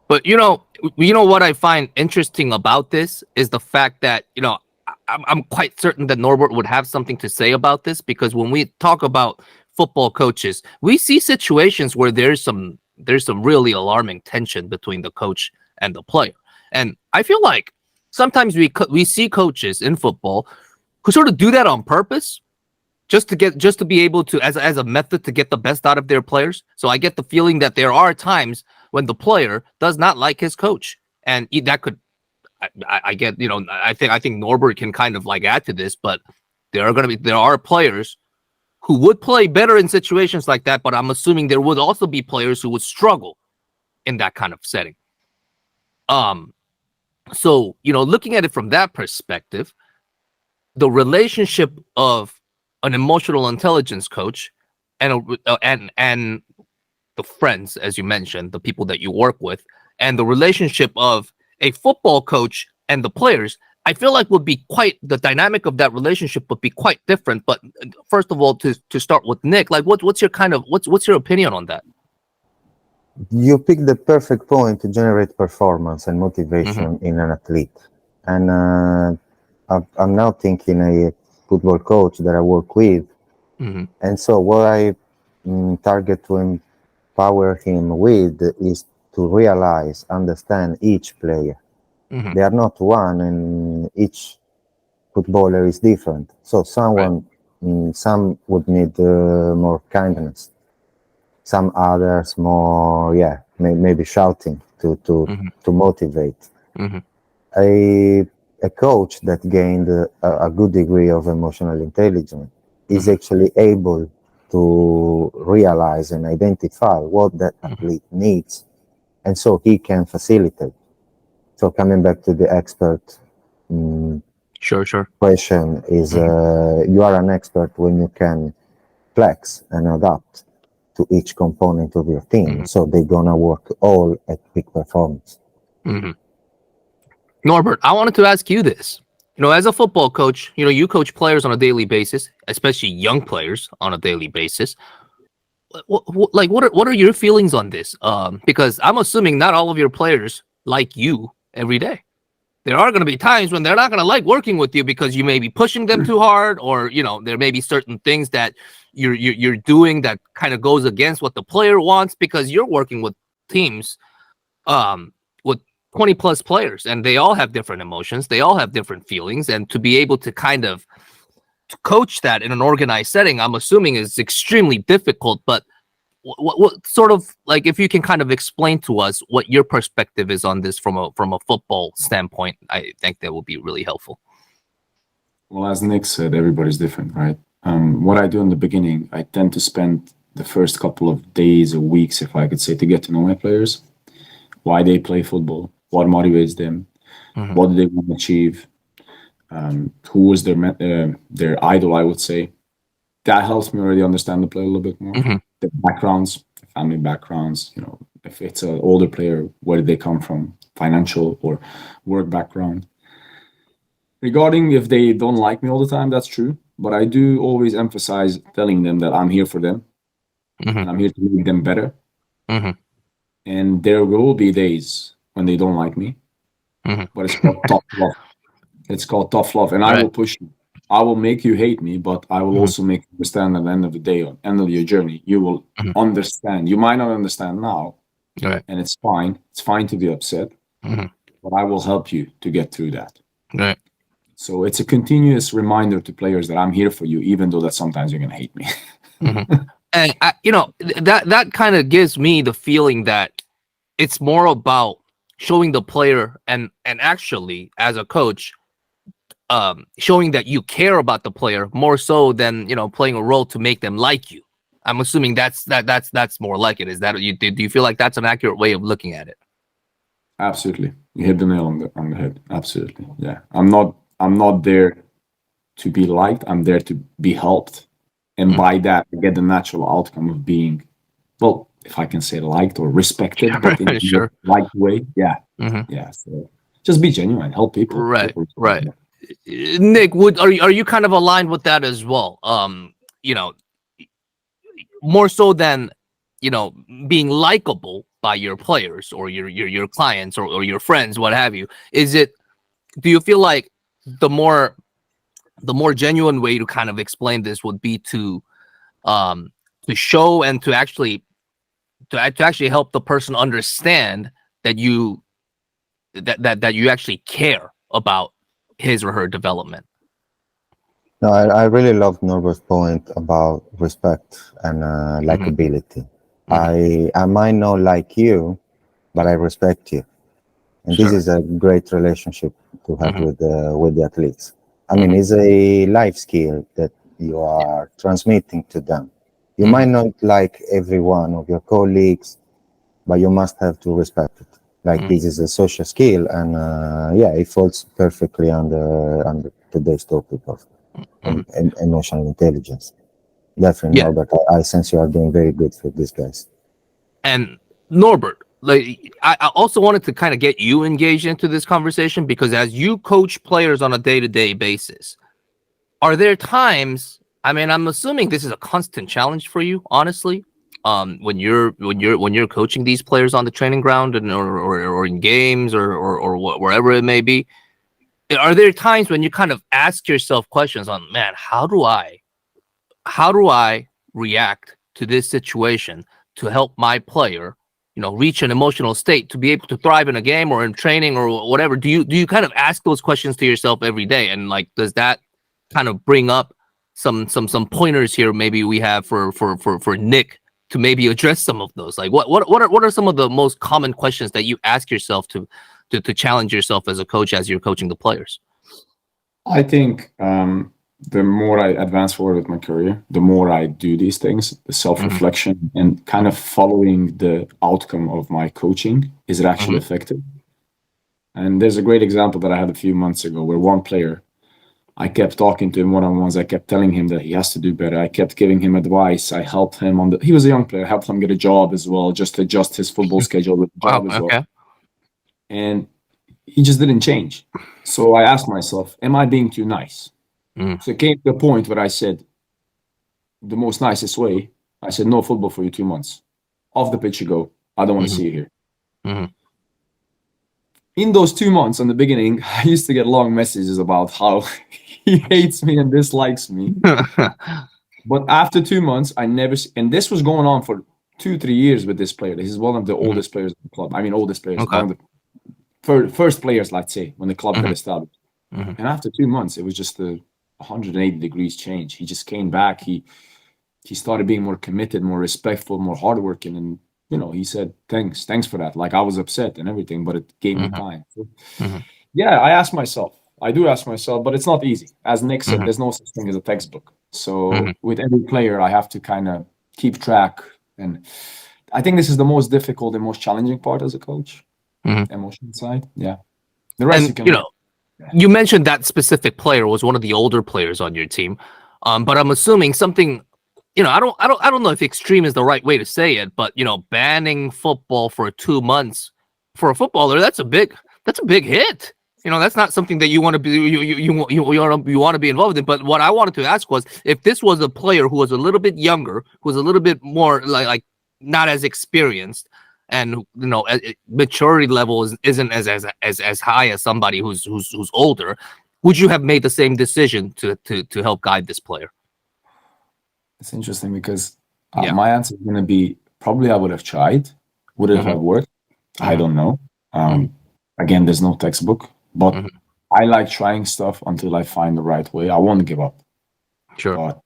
But what I find interesting about this is the fact that I'm quite certain that Norbert would have something to say about this, because when we talk about football coaches, we see situations where there's some really alarming tension between the coach and the player, and I feel like sometimes we see coaches in football who sort of do that on purpose, just to be able to, as a method to get the best out of their players. So I get the feeling that there are times when the player does not like his coach, and that could, I get, I think Norbert can kind of like add to this, but there are players who would play better in situations like that, but I'm assuming there would also be players who would struggle in that kind of setting. So looking at it from that perspective, the relationship of an emotional intelligence coach and the friends, as you mentioned, the people that you work with, and the relationship of a football coach and the players, I feel like the dynamic of that relationship would be quite different. But first of all, to start with Nick, like what's your opinion on that? You picked the perfect point to generate performance and motivation in an athlete. And I'm now thinking a football coach that I work with. And so what I target to empower him with is to realize, understand each player. They are not one, and each footballer is different. So some would need more kindness. Some others more, maybe shouting to motivate. A coach that gained a good degree of emotional intelligence is actually able to realize and identify what that athlete needs, and so he can facilitate. So coming back to the expert question is, you are an expert when you can flex and adapt to each component of your team, so they're gonna work all at peak performance. Norbert, I wanted to ask you this. As a football coach, you coach players on a daily basis, especially young players on a daily basis. What are your feelings on this? Because I'm assuming not all of your players like you every day. There are going to be times when they're not going to like working with you because you may be pushing them too hard, or there may be certain things that you're doing that kind of goes against what the player wants, because you're working with teams with 20 plus players, and they all have different emotions, they all have different feelings, and to be able to kind of coach that in an organized setting, I'm assuming is extremely difficult. But what sort of, like, if you can kind of explain to us what your perspective is on this from a football standpoint, I think that would be really helpful. Well, as Nick said, everybody's different, right? What I do in the beginning, I tend to spend the first couple of days or weeks, if I could say, to get to know my players, why they play football, what motivates them, what do they want to achieve, who is their idol, I would say. That helps me already understand the player a little bit more. The backgrounds, the family backgrounds, if it's an older player, where did they come from, financial or work background. Regarding if they don't like me all the time, that's true. But I do always emphasize telling them that I'm here for them. And I'm here to make them better. And there will be days when they don't like me. But it's called tough love. It's called tough love. And I will push you. I will make you hate me, but I will also make you understand at the end of the day, or end of your journey, you will understand. You might not understand now, and it's fine. It's fine to be upset, but I will help you to get through that. So it's a continuous reminder to players that I'm here for you, even though that sometimes you're going to hate me. And that kind of gives me the feeling that it's more about showing the player and actually, as a coach, showing that you care about the player more so than playing a role to make them like you. I'm assuming that's more like it. Is that do you feel like that's an accurate way of looking at it? Absolutely, you hit the nail on the head. Absolutely, yeah. I'm not there to be liked. I'm there to be helped, and by that, I get the natural outcome of being, well, if I can say, liked or respected, but in a liked way. Yeah, yeah. So just be genuine, help people. Right. Nick, are you kind of aligned with that as well? More so than being likable, by your players or your clients or your friends, what have you? Do you feel like the more genuine way to kind of explain this would be to show and to actually help the person understand that you actually care about his or her development? No, I really love Norbert's point about respect and likability. I might not like you, but I respect you, and this is a great relationship to have with the athletes. I mean, it's a life skill that you are transmitting to them. You might not like every one of your colleagues, but you must have to respect it. Like this is a social skill, and it falls perfectly under today's topic of emotional intelligence. Definitely, Norbert. I sense you are doing very good for these guys. And Norbert, like I also wanted to kind of get you engaged into this conversation, because as you coach players on a day-to-day basis, are there times, I mean, I'm assuming this is a constant challenge for you, honestly, when you're coaching these players on the training ground and or in games or wherever it may be, are there times when you kind of ask yourself questions on, man, how do I react to this situation to help my player, reach an emotional state to be able to thrive in a game or in training or whatever? Do you kind of ask those questions to yourself every day? And like, does that kind of bring up some pointers here maybe we have for Nick to maybe address some of those? Like what are some of the most common questions that you ask yourself to challenge yourself as a coach as you're coaching the players? I think the more I advance forward with my career, the more I do these things, the self-reflection and kind of following the outcome of my coaching. Is it actually effective? And there's a great example that I had a few months ago where one player, I kept talking to him one-on-ones. I kept telling him that he has to do better. I kept giving him advice. I helped him he was a young player. I helped him get a job as well, just to adjust his football schedule with the job as well. And he just didn't change. So I asked myself, am I being too nice? So it came to a point where I said, the most nicest way, I said, no football for you 2 months. Off the pitch you go. I don't want to see you here. In those 2 months, in the beginning, I used to get long messages about how he hates me and dislikes me. But after 2 months, and this was going on for 2-3 years with this player. This is one of the oldest players in the club. I mean, oldest players. One of the first players, let's say, when the club got established. And after 2 months, it was just a 180 degrees change. He just came back. He started being more committed, more respectful, more hardworking. And, he said, thanks for that. Like, I was upset and everything, but it gave me time. So, I do ask myself, but it's not easy. As Nick said, there's no such thing as a textbook. So with every player, I have to kind of keep track. And I think this is the most difficult and most challenging part as a coach. Emotional side. Yeah. The rest you mentioned that specific player was one of the older players on your team. But I'm assuming something, I don't know if extreme is the right way to say it, but banning football for 2 months for a footballer, that's a big hit. That's not something that you want to be you want to be involved in. But what I wanted to ask was, if this was a player who was a little bit younger, who was a little bit more like not as experienced, and maturity level isn't as high as somebody who's older, would you have made the same decision to help guide this player? It's interesting because my answer is going to be probably I would have tried. Would it have worked? I don't know. Again, there's no textbook, but I like trying stuff until I find the right way. I won't give up. Sure. But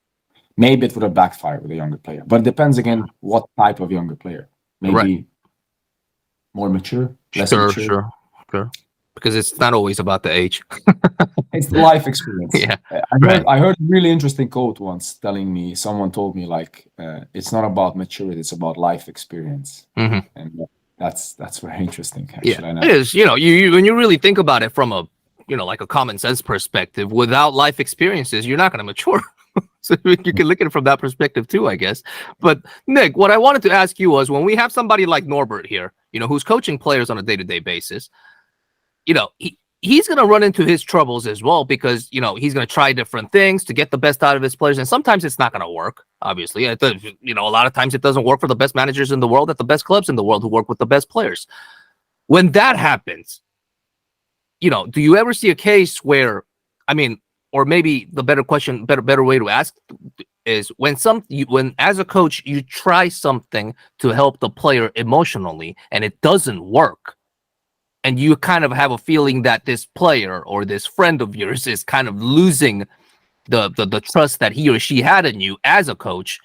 maybe it would have backfired with a younger player. But it depends, again, what type of younger player. Maybe more mature, less mature. Sure. Because it's not always about the age. It's the life experience. Yeah. I heard a really interesting quote once someone told me, like, it's not about maturity, it's about life experience. And that's very interesting, actually. Yeah, it is. You when you really think about it from a, like a common sense perspective, without life experiences, you're not going to mature. So you can look at it from that perspective too, I guess. But Nick, what I wanted to ask you was, when we have somebody like Norbert here, who's coaching players on a day-to-day basis, he's going to run into his troubles as well, because, he's going to try different things to get the best out of his players. And sometimes it's not going to work. Obviously, a lot of times it doesn't work for the best managers in the world at the best clubs in the world who work with the best players. When that happens, do you ever see a case where, or maybe the better question, better way to ask is when as a coach you try something to help the player emotionally and it doesn't work, and you kind of have a feeling that this player or this friend of yours is kind of losing the trust that he or she had in you as a coach,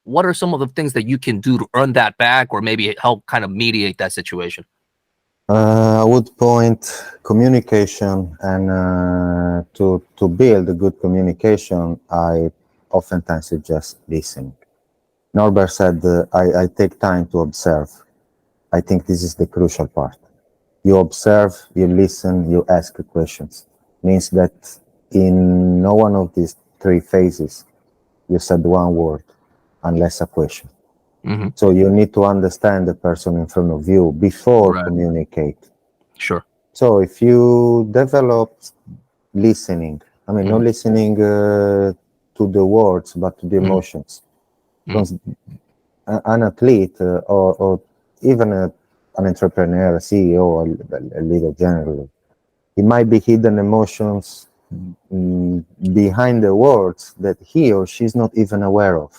what are some of the things that you can do to earn that back or maybe help kind of mediate that situation? I would point communication, and to build a good communication, I oftentimes suggest listening. Norbert said, I take time to observe. I think this is the crucial part. You observe, you listen, you ask questions. Means that in no one of these three phases, you said one word unless a question. Mm-hmm. So you need to understand the person in front of you before communicate. Sure. So if you develop listening, not listening to the words, but to the emotions. Because an athlete or even an entrepreneur, a CEO, a leader generally, it might be hidden emotions behind the words that he or she's not even aware of.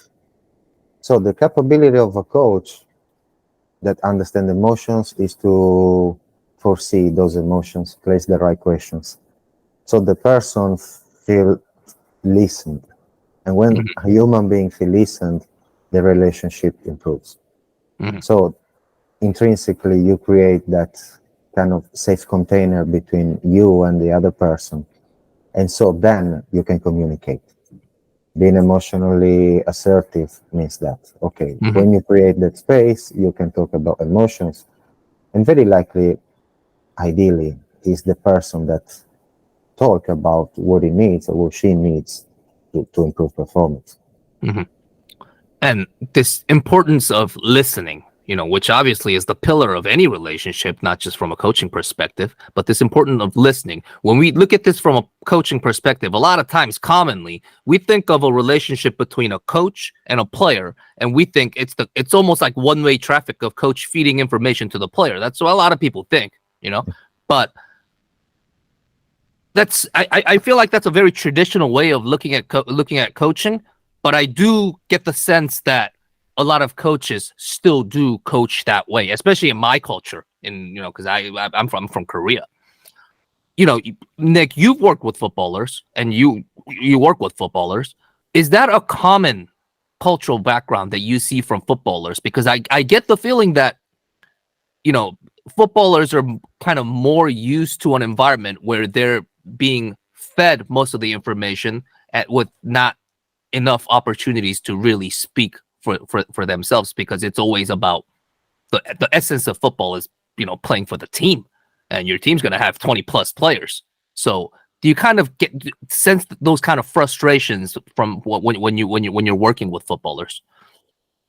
So the capability of a coach that understands emotions is to foresee those emotions, place the right questions. So the person feel listened. And when a human being feel listened, the relationship improves. So intrinsically, you create that kind of safe container between you and the other person. And so then you can communicate. Being emotionally assertive means that, okay, when you create that space, you can talk about emotions. And very likely, ideally, is the person that talk about what he needs or what she needs to improve performance. And this importance of listening, which obviously is the pillar of any relationship, not just from a coaching perspective, but this importance of listening. When we look at this from a coaching perspective, a lot of times, commonly, we think of a relationship between a coach and a player, and we think it's almost like one-way traffic of coach feeding information to the player. That's what a lot of people think, but I feel like that's a very traditional way of looking at coaching, but I do get the sense that a lot of coaches still do coach that way, especially in my culture. Because I'm from Korea. Nick, you've worked with footballers, and you work with footballers. Is that a common cultural background that you see from footballers? Because I get the feeling that footballers are kind of more used to an environment where they're being fed most of the information with not enough opportunities to really speak for themselves, because it's always about the essence of football is playing for the team, and your team's going to have 20 plus players. So do you kind of sense those kind of frustrations from when you're working with footballers?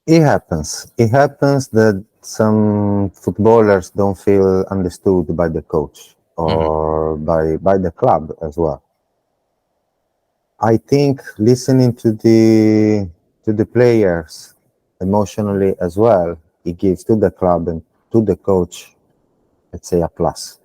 It happens that some footballers don't feel understood by the coach or by the club as well. I think listening to the players emotionally as well, it gives to the club and to the coach, let's say, a plus.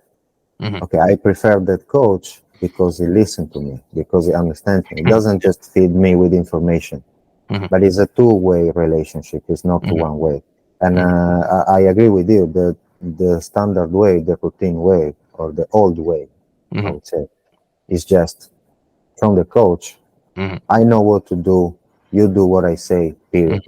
Okay, I prefer that coach because he listens to me, because he understands me. He doesn't just feed me with information, but it's a two-way relationship. It's not one way. And I agree with you that the standard way, the routine way, or the old way, I would say, is just from the coach. I know what to do. You do what I say, period.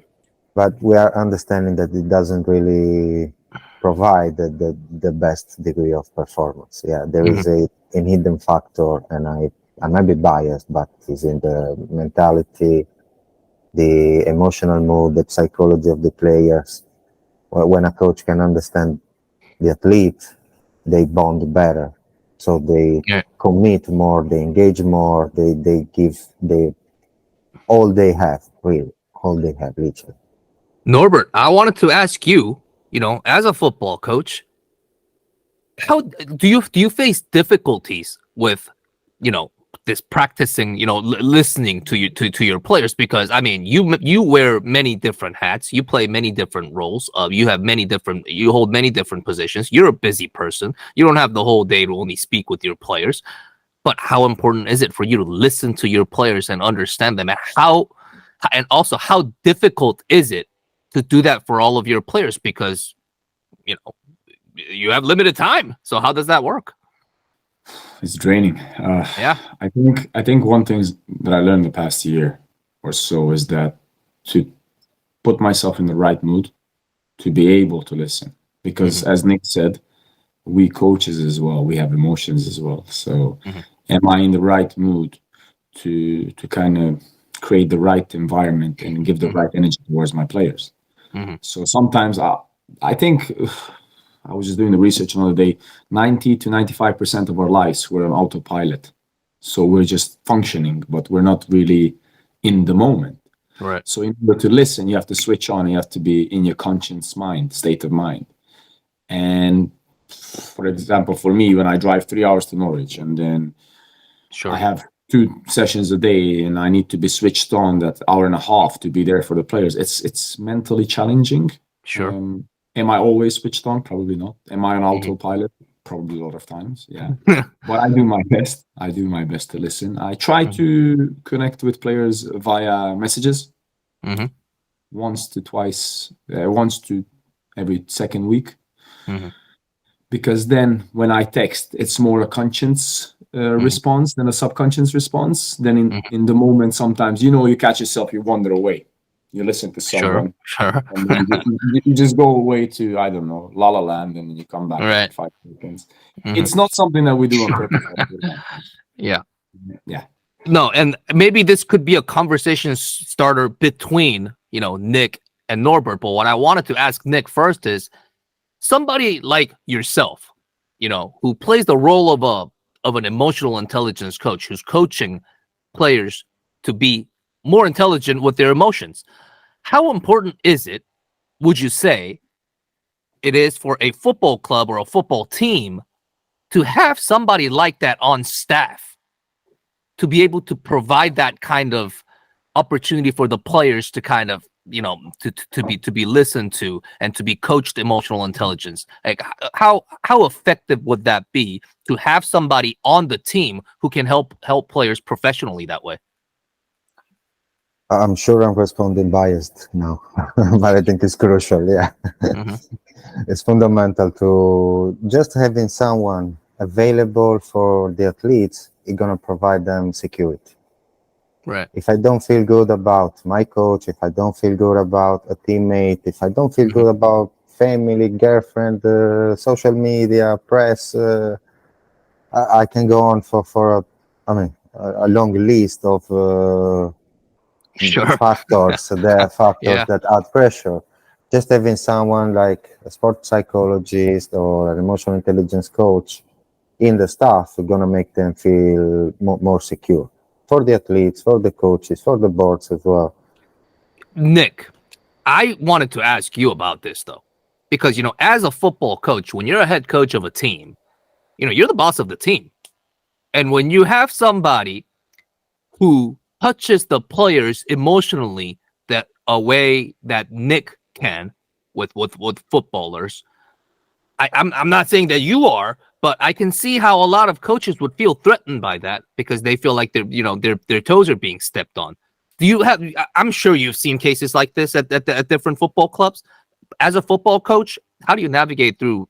But we are understanding that it doesn't really provide the best degree of performance. Yeah, there is a hidden factor, and I might be biased, but it's in the mentality, the emotional mood, the psychology of the players. When a coach can understand the athlete, they bond better. So they commit more, they engage more, they give all they have, really, all they have, literally. Norbert, I wanted to ask you, as a football coach, how do you face difficulties with, this practicing, listening to you to your players, because I mean you wear many different hats, you play many different roles, you hold many different positions. You're a busy person. You don't have the whole day to only speak with your players. But how important is it for you to listen to your players and understand them, and also how difficult is it to do that for all of your players, because you have limited time. So how does that work? It's draining. Yeah. I think one thing that I learned the past year or so is that to put myself in the right mood to be able to listen, because as Nick said, we coaches as well, we have emotions as well. So am I in the right mood to kind of create the right environment and give the right energy towards my players? So sometimes I think I was just doing the research another day, 90 to 95% of our lives we're on autopilot. So we're just functioning, but we're not really in the moment. Right. So in order to listen, you have to switch on, you have to be in your conscious mind, state of mind. And for example, for me, when I drive 3 hours to Norwich and then I have 2 sessions a day and I need to be switched on that hour and a half to be there for the players, it's mentally challenging. Sure. Am I always switched on? Probably not. Am I on autopilot? Probably a lot of times, yeah. But I do my best. I do my best to listen. I try to connect with players via messages. Once to every second week. Because then when I text, it's more a conscious response than a subconscious response. Then in the moment, sometimes, you catch yourself, you wander away. You listen to someone, sure. and then you just go away to, I don't know, La La Land, and then you come back in 5 seconds. It's not something that we do on purpose. Yeah. Yeah. No, and maybe this could be a conversation starter between, Nick and Norbert. But what I wanted to ask Nick first is, somebody like yourself, who plays the role of an emotional intelligence coach, who's coaching players to be more intelligent with their emotions. How important is it, would you say, it is for a football club or a football team to have somebody like that on staff to be able to provide that kind of opportunity for the players to kind of, to be listened to and to be coached emotional intelligence? Like how effective would that be to have somebody on the team who can help players professionally that way? I'm sure I'm responding biased now, but I think it's crucial. Yeah. It's fundamental to just having someone available for the athletes. It's going to provide them security. Right. If I don't feel good about my coach, if I don't feel good about a teammate, if I don't feel good about family, girlfriend, social media, press, I can go on for a long list of factors. There are factors that add pressure. Just having someone like a sports psychologist or an emotional intelligence coach in the staff is going to make them feel more secure. For the athletes, for the coaches, for the boards as well. Nick, I wanted to ask you about this, though, because, as a football coach, when you're a head coach of a team, you're the boss of the team. And when you have somebody who touches the players emotionally that a way that Nick can with footballers, I'm not saying that you are, but I can see how a lot of coaches would feel threatened by that because they feel like their toes are being stepped on. Do you have? I'm sure you've seen cases like this at different football clubs. As a football coach, how do you navigate through?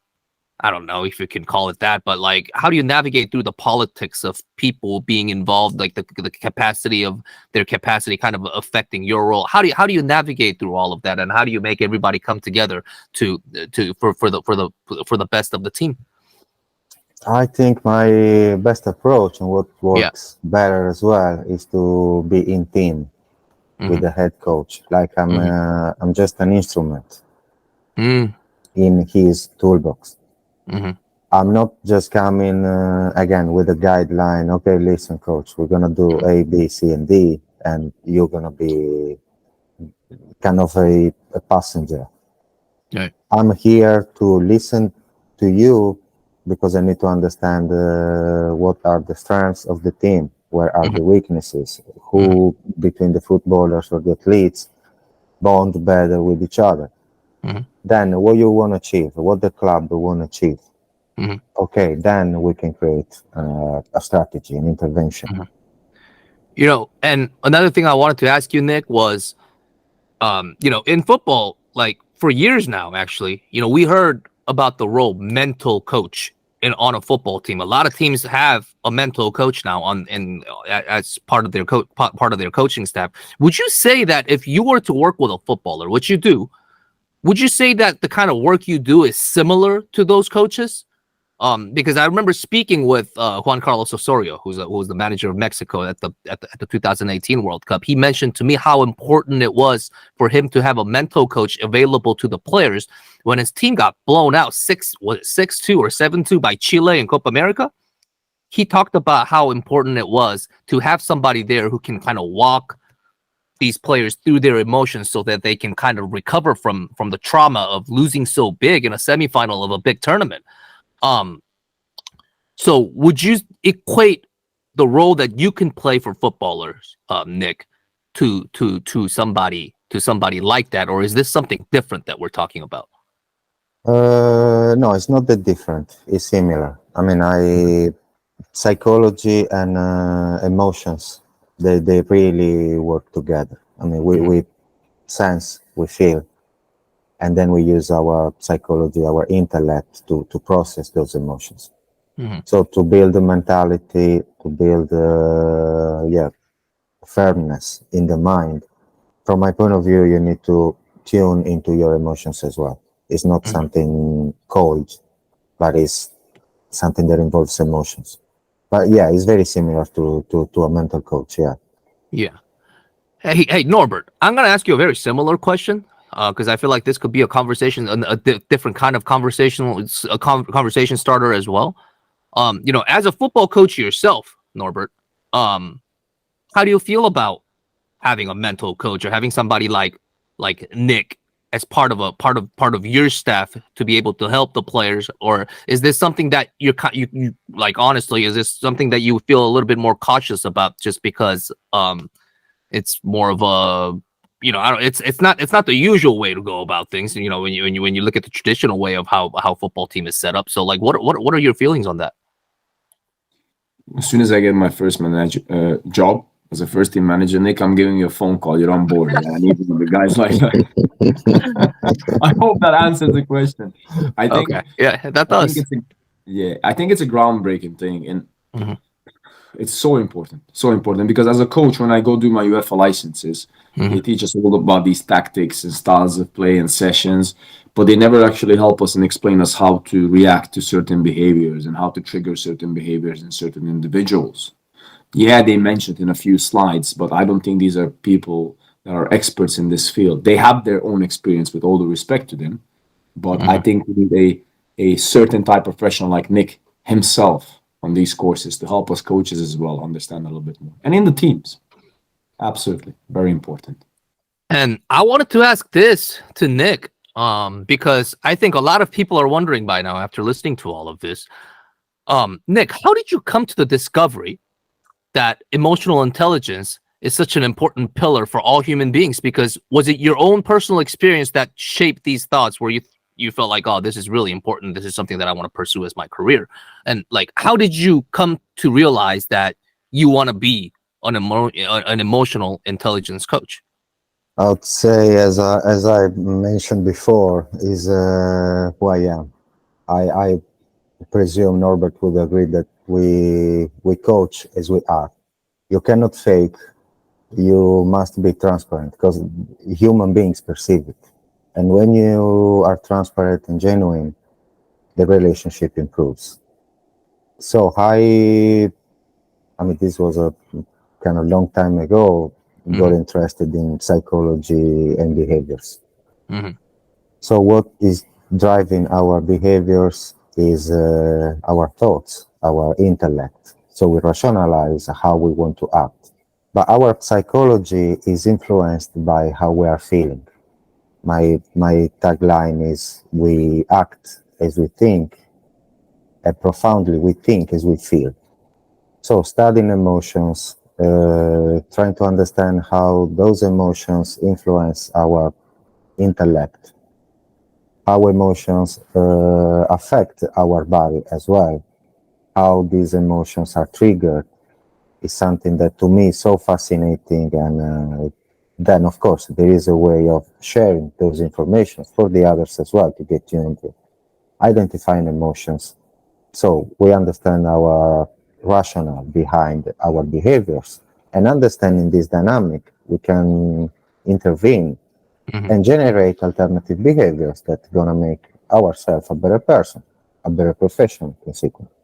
I don't know if you can call it that, but like, how do you navigate through the politics of people being involved, like the capacity of their capacity kind of affecting your role? How do you navigate through all of that, and how do you make everybody come together for the best of the team? I think my best approach and what works better as well is to be in team with the head coach. Like I'm just an instrument in his toolbox. I'm not just coming again with a guideline. Okay, listen, coach, we're gonna do A, B, C, and D, and you're gonna be kind of a passenger. Right. I'm here to listen to you because I need to understand what are the strengths of the team, Where are Mhm. the weaknesses? Who between the footballers or the athletes bond better with each other? Mhm. Then what you want to achieve, what the club want to achieve. Mhm. Okay, then we can create a strategy, an intervention. Mhm. And another thing I wanted to ask you, Nick, was, in football, like for years now, actually, we heard about the role mental coach on a football team. A lot of teams have a mental coach now as part of their part of their coaching staff. Would you say that if you were to work with a footballer, which you do, would you say that the kind of work you do is similar to those coaches? Because I remember speaking with Juan Carlos Osorio, who was the manager of Mexico at the 2018 World Cup. He mentioned to me how important it was for him to have a mental coach available to the players when his team got blown out 6-2 or 7-2 by Chile in Copa America. He talked about how important it was to have somebody there who can kind of walk these players through their emotions so that they can kind of recover from the trauma of losing so big in a semifinal of a big tournament. So would you equate the role that you can play for footballers, Nick, to somebody like that, or is this something different that we're talking about? No, it's not that different. It's similar. I mean, psychology and emotions, they really work together. I mean, we sense, we feel, and then we use our psychology, our intellect to process those emotions. Mm-hmm. So to build a mentality, to build, firmness in the mind. From my point of view, you need to tune into your emotions as well. It's not something cold, but it's something that involves emotions. But yeah, it's very similar to a mental coach. Yeah. Yeah. Hey, Norbert, I'm gonna ask you a very similar question because I feel like this could be a conversation, different kind of conversation, conversation starter as well. As a football coach yourself, Norbert, how do you feel about having a mental coach or having somebody like Nick as part of your staff to be able to help the players? Or is this something that you like, honestly, is this something that you feel a little bit more cautious about just because it's more of a, I don't, it's not the usual way to go about things, when you look at the traditional way of how football team is set up. So like what are your feelings on that? As soon as I get my first manager job as a first team manager, Nick, I'm giving you a phone call. You're on board. Yeah, I need the guys like that. I hope that answers the question. I think Okay, yeah, that I think does. I think it's a groundbreaking thing, and Mhm. it's so important because as a coach, when I go do my UEFA licenses, they Mhm. teach us all about these tactics and styles of play and sessions, but they never actually help us and explain us how to react to certain behaviors and how to trigger certain behaviors in certain individuals. Yeah, they mentioned in a few slides, but I don't think these are people that are experts in this field. They have their own experience, with all the respect to them, but I Mhm. think we need a certain type of professional like Nick himself on these courses to help us coaches as well understand a little bit more. And in the teams, absolutely, very important. And I wanted to ask this to Nick, because I think a lot of people are wondering by now after listening to all of this. Nick, how did you come to the discovery that emotional intelligence is such an important pillar for all human beings? Because was it your own personal experience that shaped these thoughts where you felt like, oh, this is really important, this is something that I want to pursue as my career? And like, how did you come to realize that you want to be an emotional intelligence coach? I would say, as I mentioned before, is who I am. I presume Norbert would agree that we coach as we are. You cannot fake. You must be transparent because human beings perceive it. And when you are transparent and genuine, the relationship improves. So I mean, this was a kind of long time ago, got interested in psychology and behaviors. Mm-hmm. So what is driving our behaviors is our thoughts, our intellect. So we rationalize how we want to act. But our psychology is influenced by how we are feeling. My tagline is we act as we think, and profoundly we think as we feel. So studying emotions, trying to understand how those emotions influence our intellect, how emotions affect our body as well, how these emotions are triggered, is something that to me is so fascinating. And then, of course, there is a way of sharing those information for the others as well to get tuned to identifying emotions. So we understand our rationale behind our behaviors, and understanding this dynamic, we can intervene and generate alternative behaviors that gonna make ourselves a better person, a better professional, consequently.